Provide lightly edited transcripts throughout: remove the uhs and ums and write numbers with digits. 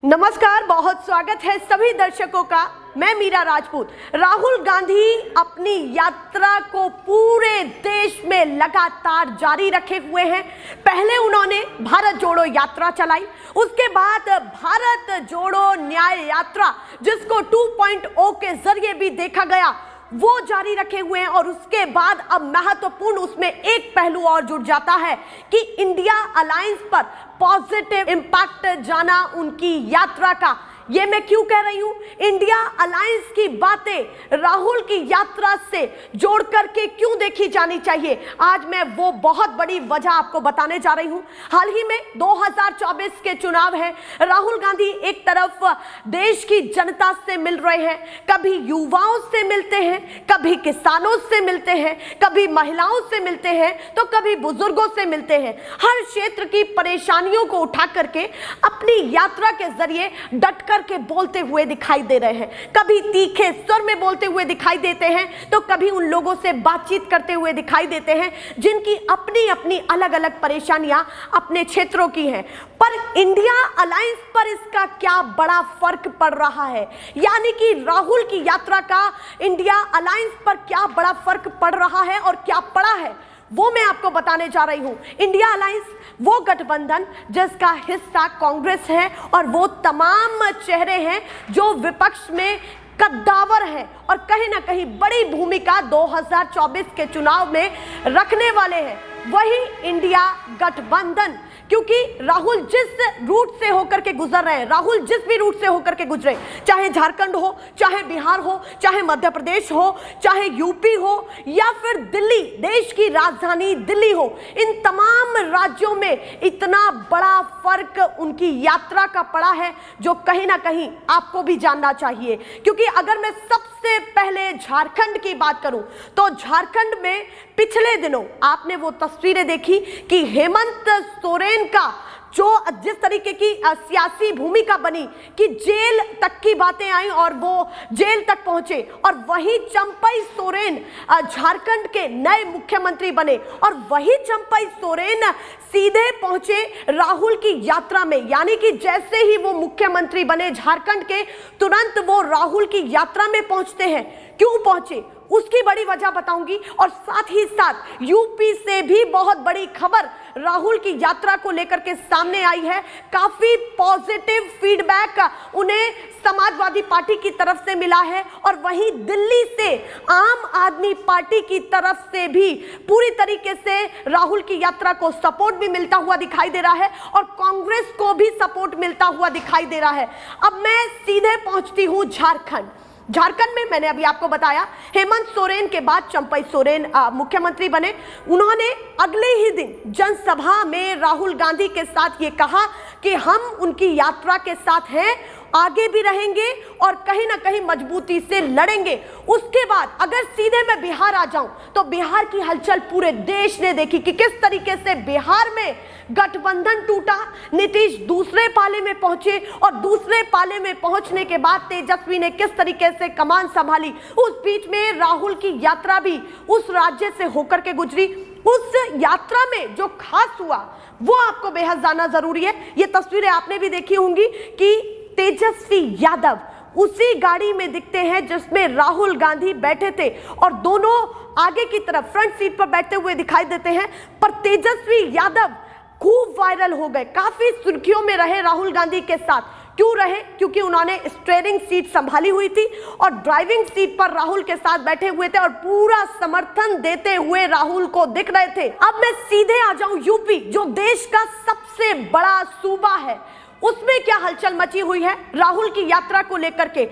नमस्कार, बहुत स्वागत है सभी दर्शकों का। मैं मीरा राजपूत। राहुल गांधी अपनी यात्रा को पूरे देश में लगातार जारी रखे हुए हैं। पहले उन्होंने भारत जोड़ो यात्रा चलाई, उसके बाद भारत जोड़ो न्याय यात्रा, जिसको 2.0 के जरिए भी देखा गया, वो जारी रखे हुए हैं। और उसके बाद अब महत्वपूर्ण उसमें एक पहलू और जुड़ जाता है कि इंडिया अलायंस पर पॉजिटिव इंपैक्ट जाना उनकी यात्रा का। ये मैं क्यों कह रही हूं? इंडिया अलायंस की बातें राहुल की यात्रा से जोड़ करके क्यों देखी जानी चाहिए, आज मैं वो बहुत बड़ी वजह आपको बताने जा रही हूं। हाल ही में 2024 के चुनाव है। राहुल गांधी एक तरफ देश की जनता से मिल रहे हैं, कभी युवाओं से मिलते हैं, कभी किसानों से मिलते हैं, कभी महिलाओं से मिलते हैं, तो कभी बुजुर्गों से मिलते हैं। हर क्षेत्र की परेशानियों को उठा करके अपनी यात्रा के जरिए डट के बोलते हुए दिखाई दे रहे हैं। कभी तीखे स्वर में बोलते हुए दिखाई देते हैं, तो कभी उन लोगों से बातचीत करते हुए दिखाई देते हैं जिनकी अपनी अपनी अलग अलग परेशानियां अपने क्षेत्रों की हैं। पर इंडिया अलायंस पर इसका क्या बड़ा फर्क पड़ रहा है, यानी कि राहुल की यात्रा का इंडिया अलायंस पर क्या बड़ा फर्क पड़ रहा है और क्या पड़ा है, वो मैं आपको बताने जा रही हूं। इंडिया अलायंस वो गठबंधन जिसका हिस्सा कांग्रेस है और वो तमाम चेहरे हैं जो विपक्ष में कद्दावर है और कहीं ना कहीं बड़ी भूमिका 2024 के चुनाव में रखने वाले हैं, वही इंडिया गठबंधन। क्योंकि राहुल जिस रूट से होकर के गुजर रहे हैं, राहुल जिस भी रूट से होकर के गुजरे, चाहे झारखंड हो, चाहे बिहार हो, चाहे मध्य प्रदेश हो, चाहे यूपी हो या फिर दिल्ली, देश की राजधानी दिल्ली हो, इन तमाम राज्यों में इतना बड़ा फर्क उनकी यात्रा का पड़ा है जो कहीं ना कहीं आपको भी जानना चाहिए। क्योंकि अगर मैं सबसे पहले झारखंड की बात करूं तो झारखंड में पिछले दिनों आपने वो तस्वीरें देखी कि हेमंत सोरेन का जो जिस तरीके की सियासी भूमिका बनी कि जेल तक की बातें आई और वो जेल तक पहुंचे, और वही चंपई सोरेन झारखंड के नए मुख्यमंत्री बने, और वही चंपई सोरेन सीधे पहुंचे राहुल की यात्रा में। यानी कि जैसे ही वो मुख्यमंत्री बने झारखंड के, तुरंत वो राहुल की यात्रा में पहुंचते हैं। क्यों पहुंचे उसकी बड़ी वजह बताऊंगी, और साथ ही साथ यूपी से भी बहुत बड़ी खबर राहुल की यात्रा को लेकर के सामने आई है। काफी पॉजिटिव फीडबैक उन्हें समाजवादी पार्टी की तरफ से मिला है, और वहीं दिल्ली से आम आदमी पार्टी की तरफ से भी पूरी तरीके से राहुल की यात्रा को सपोर्ट भी मिलता हुआ दिखाई दे रहा है और कांग्रेस को भी सपोर्ट मिलता हुआ दिखाई दे रहा है। अब मैं सीधे पहुंचती हूं झारखंड। झारखंड में मैंने अभी आपको बताया हेमंत सोरेन के बाद चंपई सोरेन मुख्यमंत्री बने। उन्होंने अगले ही दिन जनसभा में राहुल गांधी के साथ ये कहा कि हम उनकी यात्रा के साथ हैं, आगे भी रहेंगे और कहीं ना कहीं मजबूती से लड़ेंगे। उसके बाद अगर सीधे मैं बिहार आ जाऊं तो बिहार की हलचल पूरे देश ने देखी कि किस तरीके से बिहार में गठबंधन टूटा। नीतीश दूसरे पाले में पहुंचे और दूसरे पाले में पहुंचने के बाद तेजस्वी ने किस तरीके से कमान संभाली। उस बीच में राहुल की यात्रा भी उस राज्य से होकर के गुजरी। उस यात्रा में जो खास हुआ वो आपको बेहद जानना जरूरी है। ये तस्वीरें आपने भी देखी होंगी कि तेजस्वी यादव उसी गाड़ी में दिखते हैं जिसमें राहुल गांधी बैठे थे, और दोनों आगे की तरफ फ्रंट सीट पर बैठते हुए दिखाई देते हैं। पर तेजस्वी यादव खूब वायरल हो गए, काफी सुर्खियों में रहे राहुल गांधी के साथ। क्यों रहे? क्योंकि उन्होंने स्टीयरिंग सीट संभाली हुई थी और ड्राइविंग सीट पर राहुल के साथ बैठे हुए थे और पूरा समर्थन देते हुए राहुल को दिख रहे थे। अब मैं सीधे आ जाऊं यूपी, जो देश का सबसे बड़ा सूबा है, उसमें क्या हलचल मची हुई है राहुल की यात्रा को लेकर के।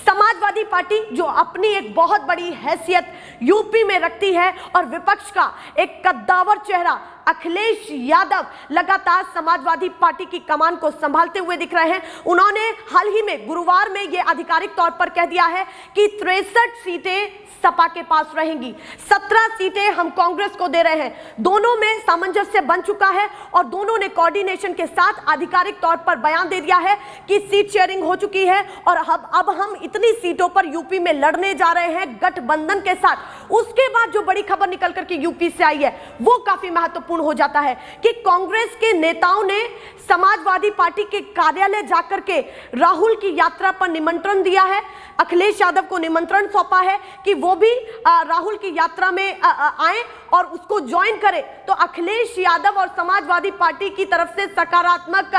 समाजवादी पार्टी जो अपनी एक बहुत बड़ी हैसियत यूपी में रखती है और विपक्ष का एक कद्दावर चेहरा अखिलेश यादव लगातार समाजवादी पार्टी की कमान को संभालते हुए दिख रहे हैं। उन्होंने हाल ही में गुरुवार में यह आधिकारिक तौर पर कह दिया है कि 63 सीटें सपा के पास रहेंगी, 17 सीटें हम कांग्रेस को दे रहे हैं। दोनों में सामंजस्य बन चुका है और दोनों ने कोऑर्डिनेशन के साथ आधिकारिक तौर पर बयान दे दिया है कि सीट शेयरिंग हो चुकी है और अब हम इतनी सीटों पर यूपी में लड़ने जा रहे हैं गठबंधन के साथ। उसके बाद जो बड़ी खबर निकल करके यूपी से आई है वो काफी महत्वपूर्ण महत्वपूर्ण हो जाता है कि कांग्रेस के नेताओं ने समाजवादी पार्टी के कार्यालय जाकर के राहुल की यात्रा पर निमंत्रण दिया है। अखिलेश यादव को निमंत्रण सौंपा है कि वो भी राहुल की यात्रा में आए और उसको ज्वाइन करें। तो अखिलेश यादव और समाजवादी पार्टी की तरफ से सकारात्मक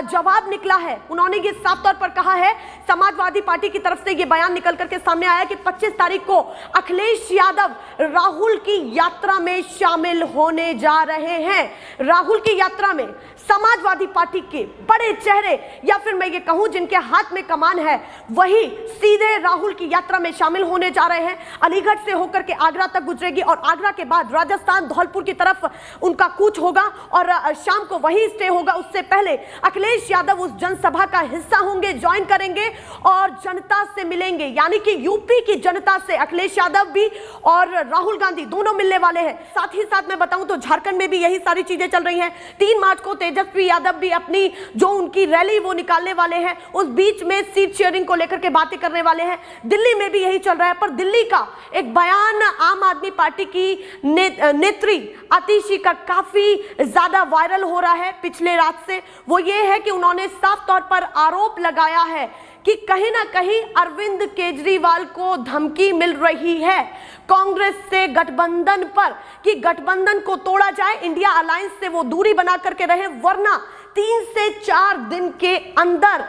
जवाब निकला है। उन्होंने ये साफ तौर पर कहा है, समाजवादी पार्टी की तरफ से ये बयान निकल करके सामने आया कि 25 तारीख को अखिलेश यादव राहुल की यात्रा में शामिल होने जा रहे हैं। राहुल की यात्रा में समाजवादी पार्टी के बड़े चेहरे, या फिर मैं ये कहूं जिनके हाथ में कमान है, वही सीधे राहुल की यात्रा में शामिल होने जा रहे हैं। अलीगढ़ से होकर के आगरा तक गुजरेगी और आगरा के बाद राजस्थान धौलपुर की तरफ उनका कूच होगा और शाम को वहीं स्टे होगा। उससे पहले अखिलेश यादव उस जनसभा का हिस्सा होंगे, ज्वाइन करेंगे और जनता से मिलेंगे। यानी कि यूपी की जनता से अखिलेश यादव भी और राहुल गांधी दोनों मिलने वाले हैं। साथ ही साथ मैं बताऊं तो झारखंड में भी यही सारी चीजें चल रही हैं। 3 मार्च को तेजस्वी यादव भी अपनी जो उनकी रैली वो निकालने वाले हैं, उस बीच में सीट शेयरिंग को लेकर के बातें करने वाले हैं। दिल्ली में भी यही चल रहा है। पर दिल्ली का एक बयान आम आदमी पार्टी की नेत्री आतिशी का काफी ज्यादा वायरल हो रहा है पिछले रात से। वो ये है कि उन्होंने साफ तौर पर आरोप लगाया है कि कहीं ना कहीं अरविंद केजरीवाल को धमकी मिल रही है कांग्रेस से गठबंधन पर, कि गठबंधन को तोड़ा जाए, इंडिया अलायंस से वो दूरी बना करके रहे, वरना 3 से 4 दिन के अंदर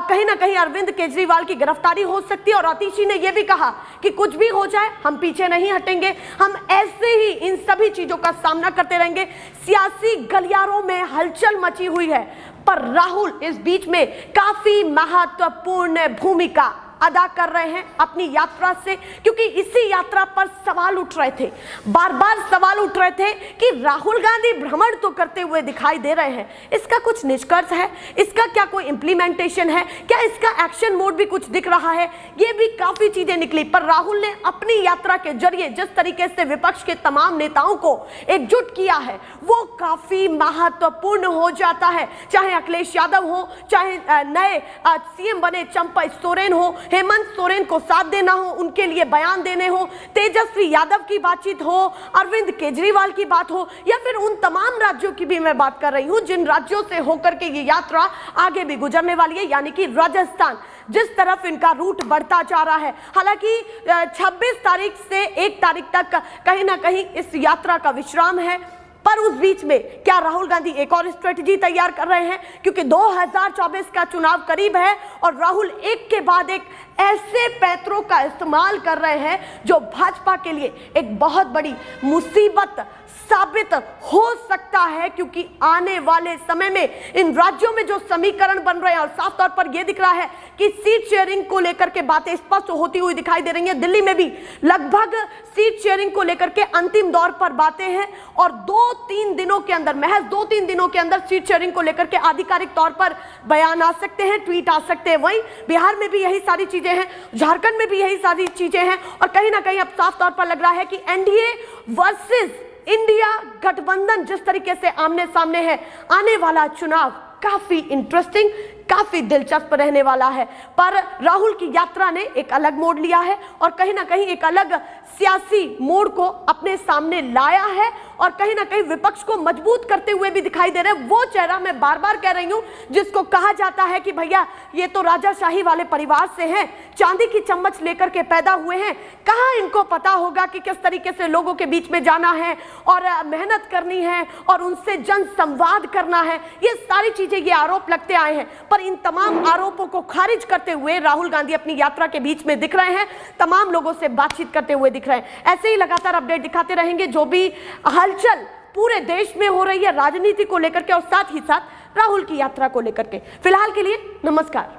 कहीं ना कहीं अरविंद केजरीवाल की गिरफ्तारी हो सकती है। और आतिशी ने यह भी कहा कि कुछ भी हो जाए हम पीछे नहीं हटेंगे, हम ऐसे ही इन सभी चीजों का सामना करते रहेंगे। सियासी गलियारों में हलचल मची हुई है, पर राहुल इस बीच में काफी महत्वपूर्ण भूमिका अदा कर रहे हैं अपनी यात्रा से, क्योंकि इसी यात्रा पर सवाल उठ रहे थे, बार बार सवाल उठ रहे थे कि राहुल गांधी भ्रमण तो करते हुए दिखाई दे रहे हैं, इसका कुछ निष्कर्ष है, इसका क्या कोई इंप्लीमेंटेशन है, क्या इसका एक्शन मोड भी कुछ दिख रहा है? ये भी काफी चीजें निकली। पर राहुल ने अपनी यात्रा के जरिए जिस तरीके से विपक्ष के तमाम नेताओं को एकजुट किया है, वो काफी महत्वपूर्ण हो जाता है। चाहे अखिलेश यादव हो, चाहे नए सीएम बने चंपा सोरेन हो, हेमंत सोरेन को साथ देना हो, उनके लिए बयान देने हो, तेजस्वी यादव की बातचीत हो, अरविंद केजरीवाल की बात हो, या फिर उन तमाम राज्यों की भी मैं बात कर रही हूं जिन राज्यों से होकर के ये यात्रा आगे भी गुजरने वाली है, यानी कि राजस्थान, जिस तरफ इनका रूट बढ़ता जा रहा है। हालांकि 26 तारीख से 1 तारीख तक कहीं ना कहीं इस यात्रा का विश्राम है, पर उस बीच में क्या राहुल गांधी एक और स्ट्रेटजी तैयार कर रहे हैं? क्योंकि 2024 का चुनाव करीब है और राहुल एक के बाद एक ऐसे पैंतरों का इस्तेमाल कर रहे हैं जो भाजपा के लिए एक बहुत बड़ी मुसीबत साबित हो सकता है, क्योंकि आने वाले समय में इन राज्यों में जो समीकरण बन रहे हैं, और साफ तौर पर यह दिख रहा है कि सीट शेयरिंग को लेकर के बातें स्पष्ट होती हुई दिखाई दे रही हैं। दिल्ली में भी लगभग सीट शेयरिंग को लेकर के अंतिम दौर पर बातें हैं और 2-3 दिनों के अंदर, महज 2-3 दिनों के अंदर सीट शेयरिंग को लेकर के आधिकारिक तौर पर बयान आ सकते हैं, ट्वीट आ सकते हैं। वहीं बिहार में भी यही सारी चीजें हैं, झारखंड में भी यही सारी चीजें हैं, और कहीं ना कहीं अब साफ तौर पर लग रहा है कि एनडीए वर्सेस इंडिया गठबंधन जिस तरीके से आमने सामने है, आने वाला चुनाव काफी इंटरेस्टिंग, काफी दिलचस्प रहने वाला है। पर राहुल की यात्रा ने एक अलग मोड़ लिया है और कहीं ना कहीं एक अलग सियासी मोड़ को अपने सामने लाया है और कहीं ना कहीं विपक्ष को मजबूत करते हुए भी दिखाई दे रहे हैं। वो चेहरा मैं बार बार कह रही हूं जिसको कहा जाता है कि भैया ये तो राजाशाही वाले परिवार से हैं, चांदी की चम्मच लेकर के पैदा हुए हैं, कहाँ इनको पता होगा कि किस तरीके से लोगों के बीच में जाना है और मेहनत करनी है और उनसे जन संवाद करना है। ये सारी चीजें, ये आरोप लगते आए हैं, पर इन तमाम आरोपों को खारिज करते हुए राहुल गांधी अपनी यात्रा के बीच में दिख रहे हैं, तमाम लोगों से बातचीत करते हुए दिख रहे हैं। ऐसे ही लगातार अपडेट दिखाते रहेंगे जो भी हलचल पूरे देश में हो रही है राजनीति को लेकर के और साथ ही साथ राहुल की यात्रा को लेकर के। फिलहाल के लिए नमस्कार।